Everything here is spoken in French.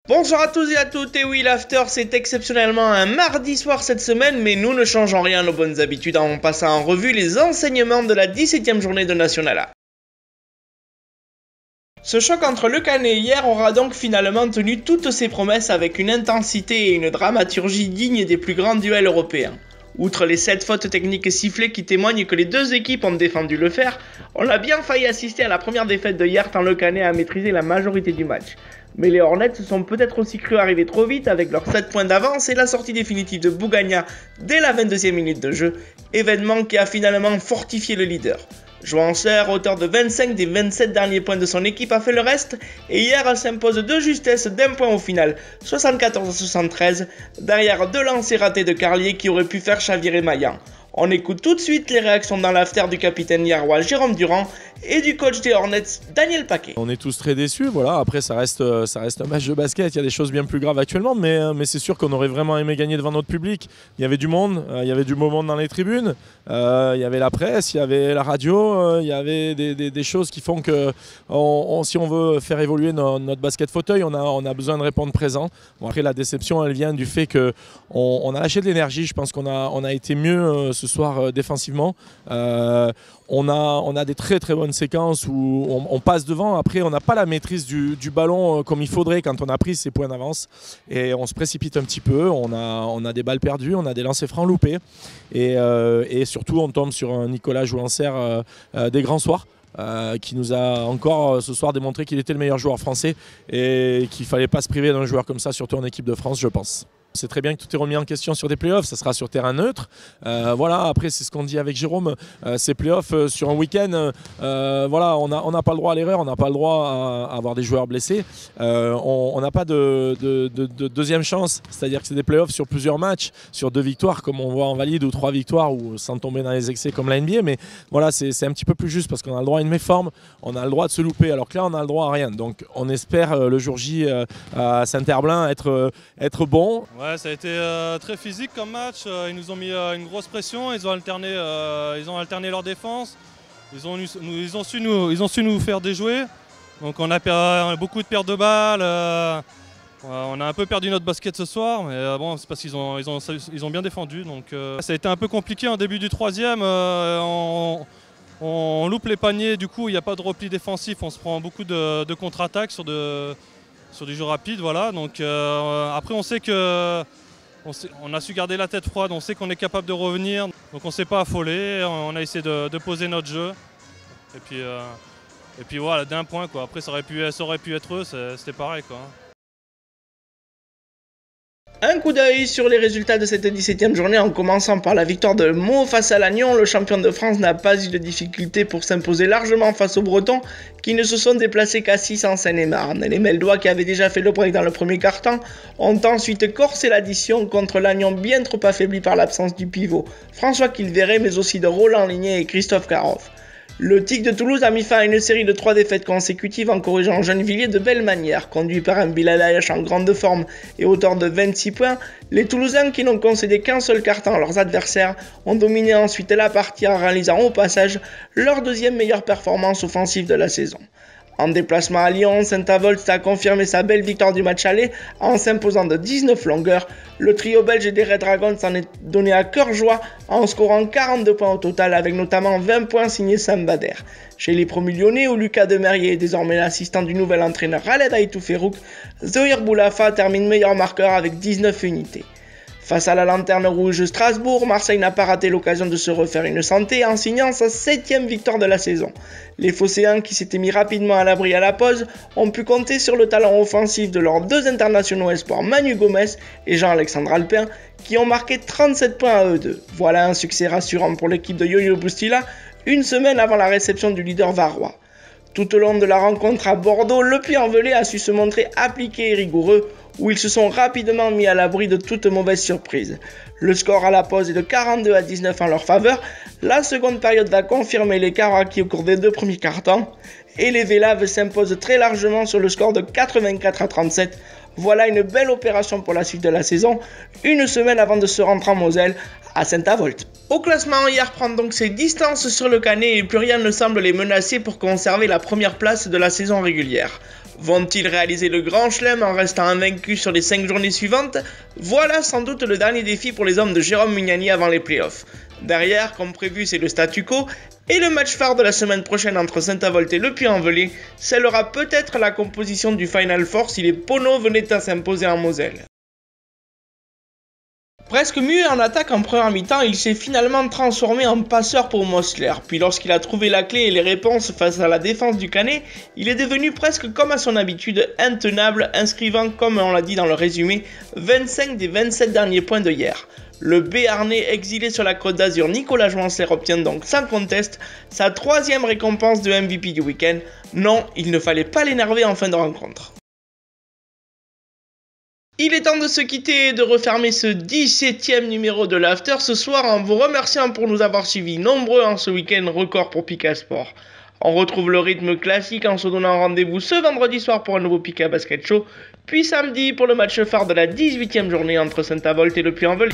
Bonsoir à tous et à toutes, et oui l'after c'est exceptionnellement un mardi soir cette semaine, mais nous ne changeons rien à nos bonnes habitudes en passant en revue les enseignements de la 17e journée de National A. Ce choc entre Le Cannet et hier aura donc finalement tenu toutes ses promesses avec une intensité et une dramaturgie dignes des plus grands duels européens. Outre les 7 fautes techniques sifflées qui témoignent que les deux équipes ont défendu le fer, on a bien failli assister à la première défaite de hier tant Le Cannet a maîtrisé la majorité du match. Mais les Hornets se sont peut-être aussi cru arriver trop vite avec leurs 7 points d'avance et la sortie définitive de Bougagna dès la 22e minute de jeu, événement qui a finalement fortifié le leader. Joan Serre, auteur de 25 des 27 derniers points de son équipe, a fait le reste et hier elle s'impose de justesse d'un point au final, 74-73, derrière deux lancers ratés de Carlier qui auraient pu faire chavirer Maillan. On écoute tout de suite les réactions dans l'after du capitaine Yarrois Jérôme Durand et du coach des Hornets Daniel Paquet. On est tous très déçus, voilà. Après ça reste un match de basket, il y a des choses bien plus graves actuellement, mais c'est sûr qu'on aurait vraiment aimé gagner devant notre public. Il y avait du monde, il y avait du moment dans les tribunes, il y avait la presse, il y avait la radio, il y avait des choses qui font que si on veut faire évoluer notre basket fauteuil, on a besoin de répondre présent. Bon, après la déception elle vient du fait qu'on a lâché de l'énergie, je pense qu'on a été mieux ce soir défensivement. On a des très très bonnes séquences où on passe devant, après on n'a pas la maîtrise du ballon comme il faudrait quand on a pris ses points d'avance et on se précipite un petit peu, on a des balles perdues, on a des lancers francs loupés et surtout on tombe sur un Nicolas Jouanserre des grands soirs. Qui nous a encore ce soir démontré qu'il était le meilleur joueur français et qu'il ne fallait pas se priver d'un joueur comme ça, surtout en équipe de France, je pense. C'est très bien que tout est remis en question sur des playoffs, ça sera sur terrain neutre. Voilà, après c'est ce qu'on dit avec Jérôme, ces playoffs sur un week-end, voilà, on n'a pas le droit à l'erreur, on n'a pas le droit à avoir des joueurs blessés. On n'a pas de deuxième chance, c'est-à-dire que c'est des playoffs sur plusieurs matchs, sur 2 victoires comme on voit en valide ou 3 victoires ou sans tomber dans les excès comme la NBA. Mais voilà, c'est un petit peu plus juste parce qu'on a le droit à une méforme, on a le droit de se louper alors que là on a le droit à rien. Donc on espère le jour J à Saint-Herblain être bon. Ouais, ça a été très physique comme match, ils nous ont mis une grosse pression, ils ont alterné leur défense, ils ont su nous faire déjouer, donc on a beaucoup de pertes de balles, on a un peu perdu notre basket ce soir, mais bon, c'est parce qu'ils ont bien défendu, donc ça a été un peu compliqué en début du troisième, on loupe les paniers, du coup il n'y a pas de repli défensif, on se prend beaucoup de contre-attaques sur du jeu rapide, voilà. Donc après on sait on a su garder la tête froide, on sait qu'on est capable de revenir, donc on ne s'est pas affolé, on a essayé de poser notre jeu. Et puis voilà, d'un point quoi. Après ça aurait pu être eux, c'était pareil quoi. Un coup d'œil sur les résultats de cette 17e journée en commençant par la victoire de Meaux face à Lannion. Le champion de France n'a pas eu de difficulté pour s'imposer largement face aux Bretons qui ne se sont déplacés qu'à 6 en Seine-et-Marne. Les Meldois qui avaient déjà fait le break dans le premier quart-temps ont ensuite corsé l'addition contre Lannion bien trop affaibli par l'absence du pivot François Kilveré mais aussi de Roland Ligné et Christophe Karoff. Le TIC de Toulouse a mis fin à une série de 3 défaites consécutives en corrigeant Gennevilliers de belle manière. Conduit par un Bilal Ayash en grande forme et auteur de 26 points, les Toulousains qui n'ont concédé qu'un seul carton à leurs adversaires ont dominé ensuite la partie en réalisant au passage leur deuxième meilleure performance offensive de la saison. En déplacement à Lyon, Saint-Avold a confirmé sa belle victoire du match aller en s'imposant de 19 longueurs. Le trio belge des Red Dragons s'en est donné à cœur joie en scorant 42 points au total avec notamment 20 points signés Sam Bader. Chez les promus lyonnais où Lucas Demerier est désormais l'assistant du nouvel entraîneur Khaled Aïtou Ferrouk, Zohir Boulafa termine meilleur marqueur avec 19 unités. Face à la lanterne rouge Strasbourg, Marseille n'a pas raté l'occasion de se refaire une santé en signant sa 7e victoire de la saison. Les Phocéens, qui s'étaient mis rapidement à l'abri à la pause, ont pu compter sur le talent offensif de leurs 2 internationaux espoirs Manu Gomez et Jean-Alexandre Alpin, qui ont marqué 37 points à eux deux. Voilà un succès rassurant pour l'équipe de Yo-Yo Boustila, une semaine avant la réception du leader varois. Tout au long de la rencontre à Bordeaux, le Puy-en-Velay a su se montrer appliqué et rigoureux, où ils se sont rapidement mis à l'abri de toute mauvaise surprise. Le score à la pause est de 42-19 en leur faveur. La seconde période va confirmer l'écart acquis au cours des 2 premiers quarts-temps, et les Vélaves s'imposent très largement sur le score de 84-37. Voilà une belle opération pour la suite de la saison, une semaine avant de se rendre en Moselle à Saint-Avold. Au classement, hier prend donc ses distances sur le Cannet et plus rien ne semble les menacer pour conserver la première place de la saison régulière. Vont-ils réaliser le grand chelem en restant invaincus sur les 5 journées suivantes? Voilà sans doute le dernier défi pour les hommes de Jérôme Mignani avant les playoffs. Derrière, comme prévu, c'est le statu quo, et le match phare de la semaine prochaine entre Saint-Avold et Le Puy-en-Velay scellera peut-être la composition du Final Four si les Poneaux venaient à s'imposer en Moselle. Presque muet en attaque en première mi-temps, il s'est finalement transformé en passeur pour Mosler. Puis lorsqu'il a trouvé la clé et les réponses face à la défense du Canet, il est devenu presque comme à son habitude intenable, inscrivant, comme on l'a dit dans le résumé, 25 des 27 derniers points de hier. Le Béarnais exilé sur la Côte d'Azur, Nicolas Jouancer obtient donc sans conteste sa 3e récompense de MVP du week-end. Non, il ne fallait pas l'énerver en fin de rencontre. Il est temps de se quitter et de refermer ce 17e numéro de l'After ce soir en vous remerciant pour nous avoir suivis nombreux en ce week-end record pour Pika Sport. On retrouve le rythme classique en se donnant rendez-vous ce vendredi soir pour un nouveau Pika Basket Show, puis samedi pour le match phare de la 18e journée entre Saint-Avold et Le Puy-en-Velay.